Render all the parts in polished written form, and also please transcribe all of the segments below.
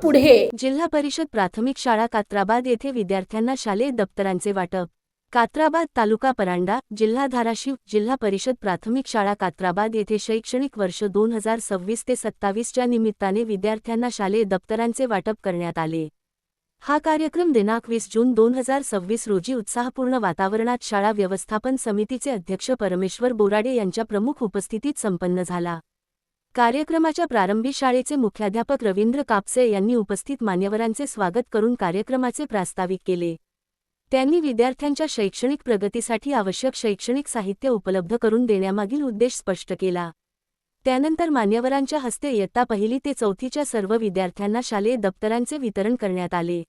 पुढे। जिल्हा परिषद प्राथमिक शाळा कात्राबाद येथे विद्यार्थ्यांना शालेय दप्तरांचे वाटप। कात्राबाद तालुका परांडा, जिल्हा धाराशिव। जिल्हा परिषद प्राथमिक शाळा कात्राबाद येथे शैक्षणिक वर्ष 2026 ते 27 च्या निमित्ताने विद्यार्थ्यांना शालेय दप्तरांचे वाटप करण्यात आले। हा कार्यक्रम दिनांक 20 जून 2026 रोजी उत्साहपूर्ण वातावरणात शाळा व्यवस्थापन समितीचे अध्यक्ष परमेश्वर बोराडे यांच्या प्रमुख उपस्थितीत संपन्न झाला। कार्यक्रमाच्या प्रारंभी शाळेचे मुख्याध्यापक रवींद्र कापसे यांनी उपस्थित मान्यवरांचे स्वागत करून कार्यक्रमाचे प्रास्ताविक केले। त्यांनी विद्यार्थ्यांच्या शैक्षणिक प्रगतीसाठी आवश्यक शैक्षणिक साहित्य उपलब्ध करून देण्यामागील उद्देश स्पष्ट केला। त्यानंतर मान्यवरांच्या हस्ते इयत्ता 1ली ते 4थीच्या सर्व विद्यार्थ्यांना शालेय दप्तरांचे वितरण करण्यात आले।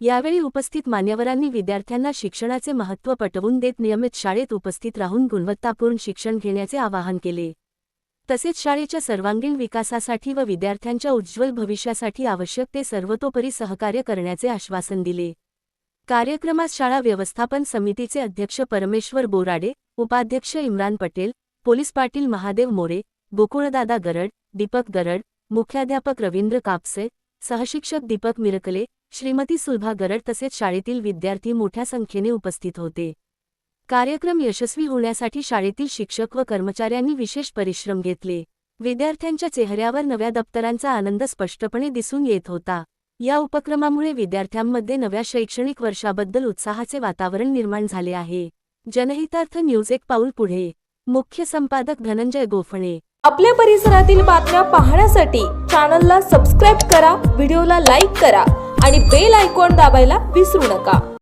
यावेळी उपस्थित मान्यवरांनी विद्यार्थ्यांना शिक्षणाचे महत्त्व पटवून देत नियमित शाळेत उपस्थित राहून गुणवत्तापूर्ण शिक्षण घेण्याचे आवाहन केले। तसेच शाळेच्या सर्वांगीण विकासासाठी व विद्यार्थ्यांच्या उज्ज्वल भविष्यासाठी आवश्यक ते सर्वतोपरी सहकार्य करण्याचे आश्वासन दिले। कार्यक्रमास शाळा व्यवस्थापन समितीचे अध्यक्ष परमेश्वर बोराडे, उपाध्यक्ष इम्रान पटेल, पोलीस पाटील महादेव मोरे, गोकुळदादा गरड, दीपक गरड, मुख्याध्यापक रवींद्र कापसे, सहशिक्षक दीपक मिरकले, श्रीमती सुलभा गरड तसेच शाळेतील विद्यार्थी मोठ्या संख्येने उपस्थित होते। कार्यक्रम यशस्वी होण्यासाठी शाळेतील शिक्षक व कर्मचाऱ्यांनी विशेष परिश्रम घेतले। विद्यार्थ्यांच्या चेहऱ्यावर नव्या दप्तरांचा आनंद स्पष्टपणे दिसून येत होता। या उपक्रमामुळे विद्यार्थ्यांमध्ये नव्या शैक्षणिक वर्षाबद्दल उत्साहाचे वातावरण निर्माण झाले आहे। जनहितार्थ न्यूज एक पाऊल पुढे। मुख्य संपादक धनंजय गोफणे। आपल्या परिसरातील बातम्या पाहण्यासाठी चॅनलला सबस्क्राइब करा, व्हिडिओला लाईक करा आणि बेल आयकॉन दाबायला विसरू नका।